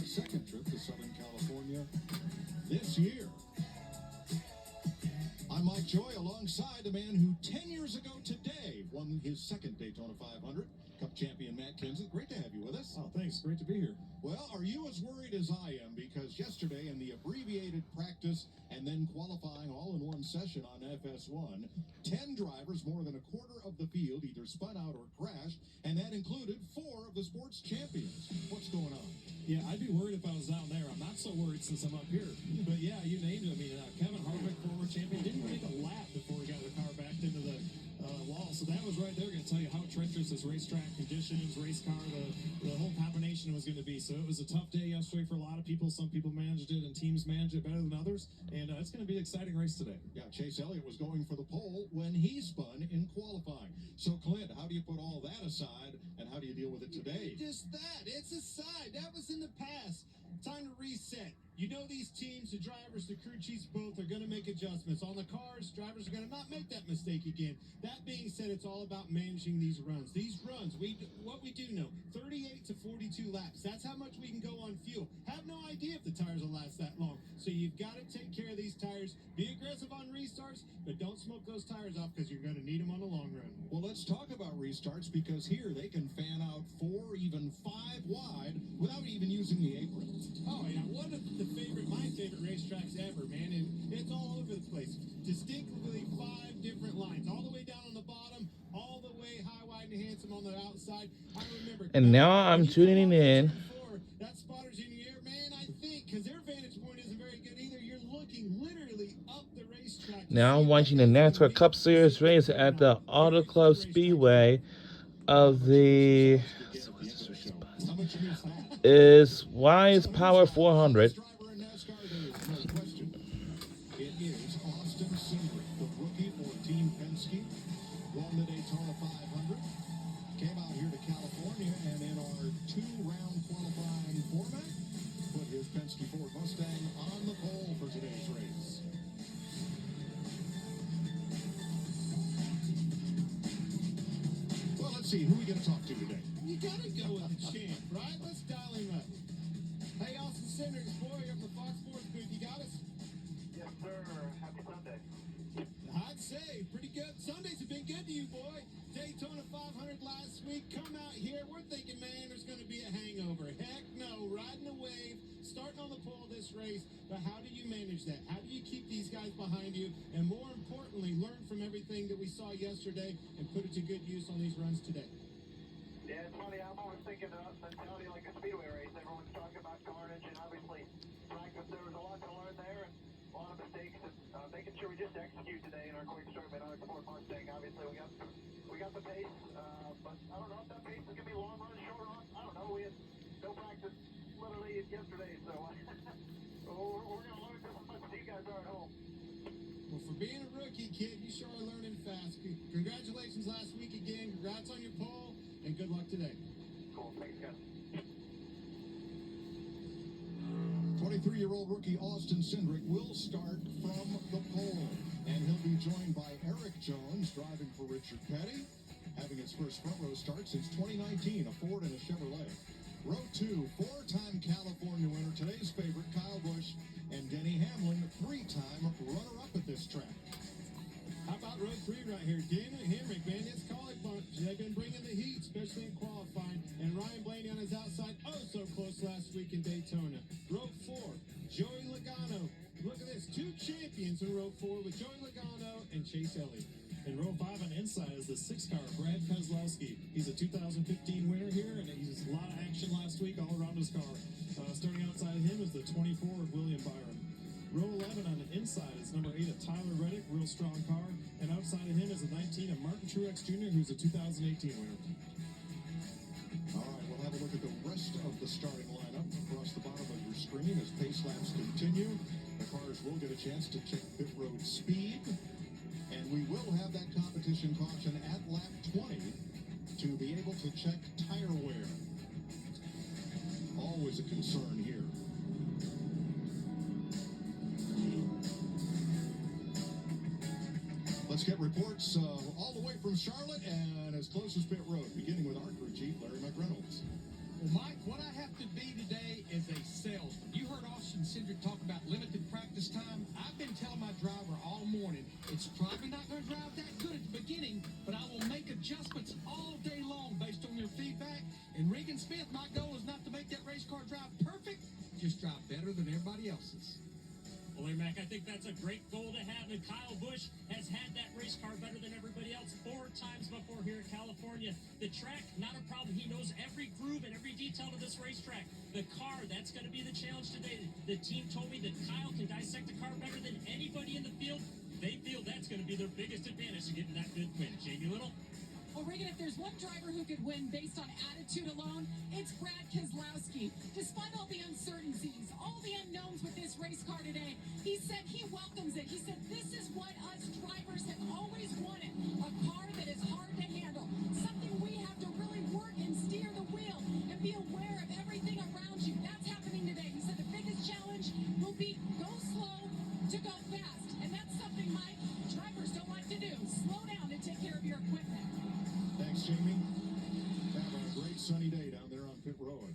second trip to Southern California this year. I'm Mike Joy alongside the man who 10 years ago today won his second Daytona 500. Cup champion Matt Kenseth. Great to have you with us. Oh, thanks. Great to be here. Well, are you as worried as I am? Because yesterday in the abbreviated practice and then qualifying all in one session on FS1, 10 drivers, more than a quarter of the field, either spun out or crashed, and that included 4 of the sports champions. What's going on? Yeah, I'd be worried if I was down there. I'm not so worried since I'm up here. But yeah, you named it. I mean, Kevin Harvick, former champion, didn't make a lap before he got the car backed into the wall. So that was right there going to tell you how treacherous this racetrack conditions, race car, the whole combination was going to be. So it was a tough day yesterday for a lot of people. Some people managed it and teams managed it better than others. And it's going to be an exciting race today. Yeah, Chase Elliott was going for the pole when he spun in qualifying. So, Clint, how do you put all that aside and how do you deal with it today? Just that. It's aside. That was in the past. Time to reset. You know these teams, the drivers, the crew chiefs both are going to make adjustments. On the cars, drivers are going to not make that mistake again. That being said, it's all about managing these runs. These runs, what we do know, 38 to 42 laps. That's how much we can go on fuel. Have no idea if the tires will last that long. So you've got to take care of these tires. Be aggressive on restarts, but don't smoke those tires off because you're going to need them on the long run. Well, let's talk about restarts because here they can fan out 4, even 5 wide without even using the apron. Oh, yeah. One of my favorite racetracks ever, man. And it's all over the place. Distinctively 5 different lines. All the way down on the bottom, all the way high, wide, and handsome on the outside. I remember. And now I'm tuning in. That spotter's in the air, man, I think, because their vantage point isn't very good either. You're looking literally up the racetrack. Now I'm watching the Nascar Cup Series race at the Auto Club Speedway of the is Wise Power 400. It is Austin Cindric, the rookie for Team Penske, won the Daytona 500, came out here to California, and in our 2-round qualifying format, put his Penske Ford Mustang on the pole for today's race. Well, let's see, who are we going to talk to today? You got to go with the champ, right? Let's dial him up. Hey, Austin Cindric, boy, you're from the Fox Sports booth. You got us? Yes, sir. Happy Sunday. I'd say pretty good. Sundays have been good to you, boy. Daytona 500 last week. Come out here. We're thinking, man, there's going to be a hangover. Heck no. Riding a wave, starting on the pole this race. But how do you manage that? How do you keep these guys behind you? And more importantly, learn from everything that we saw yesterday and put it to good use on these runs today. Yeah, it's funny. I'm always thinking of mentality like a speedway race. Everyone's talking about carnage, and obviously, practice, there was a lot to learn there, and a lot of mistakes, and making sure we just execute today in our quick start made on our Ford Mustang. Obviously, we got the pace, but I don't know if that pace is going to be long run, short run. I don't know. We had no practice literally yesterday, so we're going to learn just as much as you guys are at home. Well, for being a rookie, kid, you sure are learning fast. Congratulations last week again. Congrats on your pole, and good luck today. Cool. Thanks, guys. 23-year-old rookie Austin Cindric will start from the pole, and he'll be joined by Eric Jones, driving for Richard Petty, having his first front row start since 2019, a Ford and a Chevrolet. Row 2, 4-time California winner, today's favorite, Kyle Busch, and Denny Hamlin, 3-time runner-up at this track. How about row 3 right here? Dan and Henrik, man, it's collie bunch. They've been bringing the heat, especially in qualifying. And Ryan Blaney on his outside, oh so close last week in Daytona. Row 4, Joey Logano. Look at this, 2 champions in row 4 with Joey Logano and Chase Elliott. In row 5 on inside is the 6 car, Brad Keselowski. He's a 2015 winner here, and he's a lot of action last week all around his car. Starting outside of him is the 24 of William Byron. Row 11 on the inside is number 8 of Tyler Reddick, real strong car. And outside of him is a 19 of Martin Truex Jr., who's a 2018 winner. All right, we'll have a look at the rest of the starting lineup across the bottom of your screen as pace laps continue. The cars will get a chance to check pit road speed. And we will have that competition caution at lap 20 to be able to check tire wear. Always a concern here. Let's get reports all the way from Charlotte and as close as pit road, beginning with our crew chief, Larry McReynolds. Well, Mike, what I have to be today is a morning. It's probably not going to drive that good at the beginning, but I will make adjustments all day long based on your feedback. And Regan Smith, my goal is not to make that race car drive perfect, just drive better than everybody else's. Well, Mac, I think that's a great goal to have, and Kyle Busch has had that race car better than everybody else 4 times before here in California. The track, not a problem. He knows every groove and every detail of this racetrack. The car, that's going to be the challenge today. The team told me that Kyle can dissect the car better than anybody in the field. They feel that's going to be their biggest advantage to getting that good win. Jamie Little? Well, Regan, if there's one driver who could win based on attitude alone, it's Brad Keselowski. Despite all the uncertainties, all the unknowns with this race car today, he said he welcomes it. He said, this is what us drivers have always wanted, a car that is hard to handle, something we have to really work and steer the wheel and be aware of everything around you. That's happening today. He said the biggest challenge will be go slow to go fast, and that's something, Mike, drivers don't like to do. Slow down and take care of your equipment. Thanks, Jamie. Having a great sunny day down there on pit road.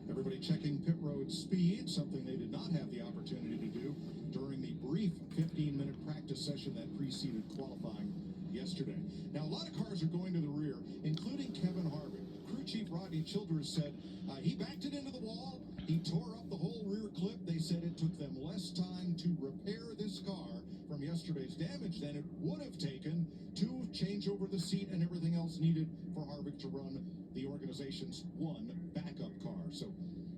Everybody checking pit road speed, something they did not have the opportunity to do during the brief 15-minute practice session that preceded qualifying yesterday. Now, a lot of cars are going to the rear, including Kevin Harvick. Crew Chief Rodney Childers said he backed it into the wall. He tore up the whole rear clip. They said it took them less time to repair this car from yesterday's damage than it would have taken to change over the seat and everything else needed for Harvick to run the organization's one backup car. So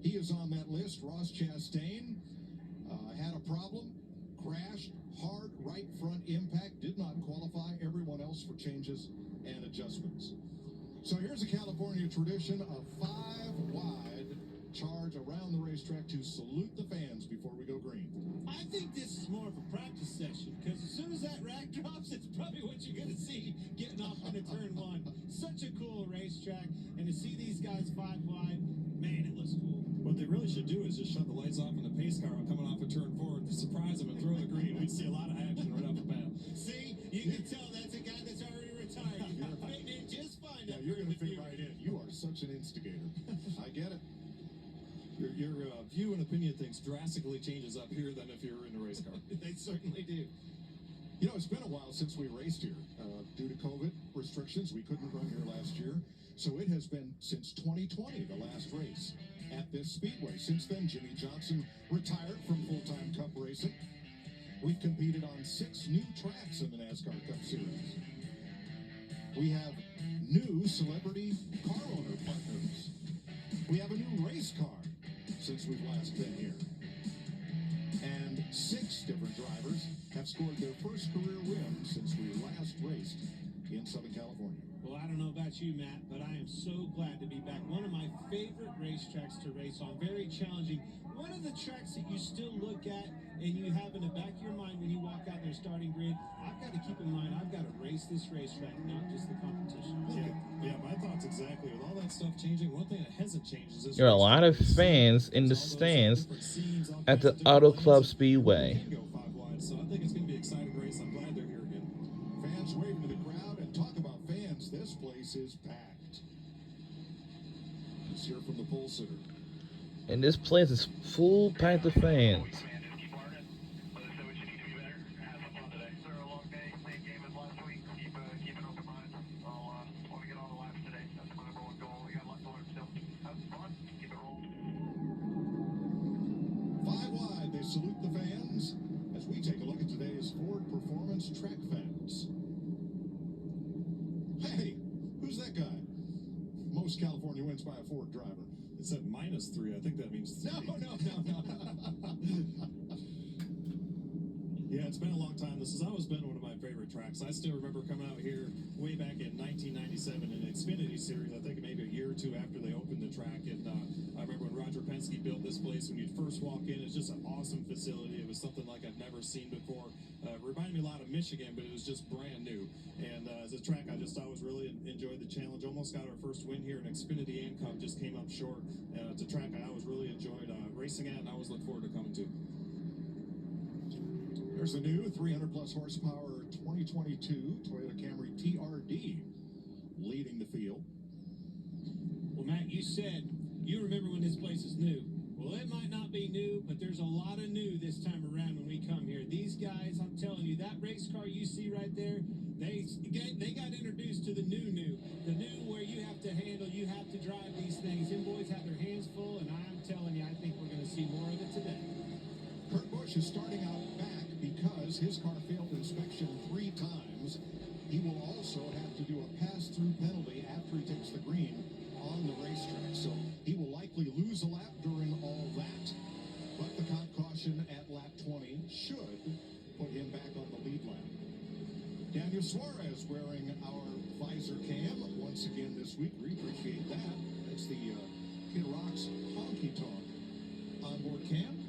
he is on that list. Ross Chastain had a problem, crashed, hard right front impact, did not qualify. Everyone else for changes and adjustments. So here's a California tradition, a 5-wide charge around the racetrack to salute the fans before we go green. I think this is more of a practice session, because as soon as that rack drops, it's probably what you're going to see getting off into turn one. Such a cool racetrack, and to see these guys 5 wide, man, it looks cool. What they really should do is just shut the lights off in the pace car coming off of turn 4 to surprise them and throw the green. We'd see a lot of action right off the bat. See, you can tell that's a guy that's already retired. You're fitting in just fine. Yeah, you're going to fit right in. You are such an instigator. I get it. Your view and opinion of things drastically changes up here than if you're in a race car. They certainly do. You know, it's been a while since we raced here. Due to COVID restrictions, we couldn't run here last year. So it has been since 2020, the last race at this speedway. Since then, Jimmy Johnson retired from full-time Cup racing. We've competed on 6 new tracks in the NASCAR Cup Series. We have new celebrity car owner partners. We have a new race car since we've last been here. And 6 different drivers have scored their first career win since we last raced in Southern California. Well, I don't know about you, Matt, but I am so glad to be back. One of my favorite racetracks to race on. Very challenging. One of the tracks that you still look at and you have in the back of your mind when you walk out there starting grid, I've got to keep in mind, I've got to race this racetrack, not just the competition. Yeah, my thoughts exactly. With all that stuff changing, one thing that hasn't changed is this. There are a lot of fans in the stands at the Auto Club Speedway. Go 5 wide, so I think it's going to be an exciting race. I'm glad they're here again. Fans waving to the crowd, and talk about fans, this place is packed. Let's hear from the pole sitter. And this place is full packed of fans. Salute the fans as we take a look at today's Ford Performance Track Facts. Hey, who's that guy? Most California wins by a Ford driver. It said -3. I think that means 3. No. Yeah, it's been a long time. This has always been one of my favorite tracks. I still remember coming out here way back in 1997 in the Xfinity Series, I think maybe a year or 2 after they opened the track. And I remember when Roger Penske built this place, when you'd first walk in, it's just an awesome facility. It was something like I'd never seen before. It reminded me a lot of Michigan, but it was just brand new. And as a track, I just always really enjoyed the challenge. Almost got our first win here in Xfinity and Cup, just came up short. It's a track I always really enjoyed racing at, and I always look forward to coming to. There's the new 300-plus horsepower 2022 Toyota Camry TRD leading the field. Well, Matt, you said you remember when this place is new. Well, it might not be new, but there's a lot of new this time around when we come here. These guys, I'm telling you, that race car you see right there, they got introduced to the new. The new where you have to handle, you have to drive these things. Them boys have their hands full, and I'm telling you, I think we're going to see more of it today. Kurt Busch is starting out back because his car failed inspection 3 times. He will also have to do a pass-through penalty after he takes the green on the racetrack. So he will likely lose a lap during all that. But the caution at lap 20 should put him back on the lead lap. Daniel Suarez wearing our visor cam once again this week. We appreciate that. That's the Kid Rock's honky tonk onboard cam.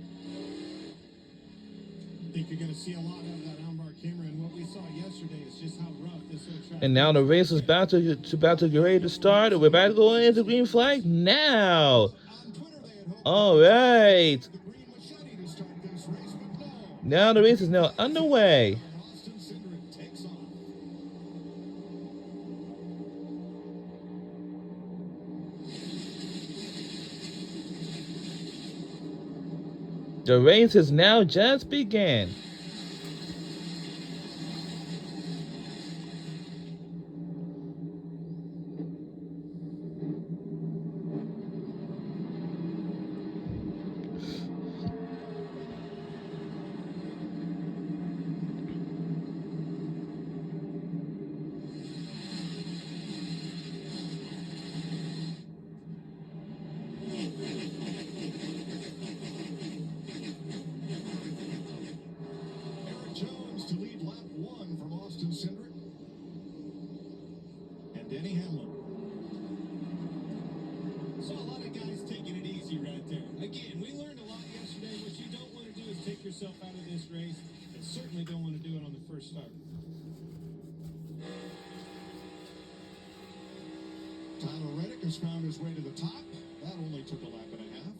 I think you're going to see a lot of that onboard camera, and what we saw yesterday is just how rough this whole track And now the race is about to get ready to start. We're about to go into green flag now. On Twitter, they had hoped All right. the green machete to start this race, but no. Now the race is now underway. Austin Cindric takes off. The race has now just begun. Eric Jones to lead lap 1 from Austin Cindric. And Denny Hamlin. Saw a lot of guys taking it easy right there. Again, we learned a lot yesterday. What you don't want to do is take yourself out of this race, and certainly don't want to do it on the first start. Tyler Reddick has found his way to the top. That only took a lap and a half.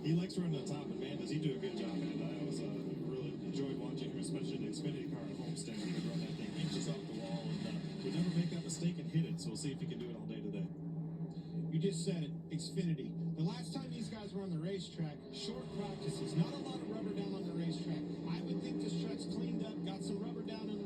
He likes running the top, and man, does he do a good job. And I was really enjoyed watching him, especially in the Xfinity car at Homestead. He could run that thing inches off the wall and would never make that mistake and hit it. So we'll see if he can do it all day today. You just said it, Xfinity. The last time these guys were on the racetrack, short practices, not a lot of rubber down on the racetrack. I would think this track's cleaned up, got some rubber down on the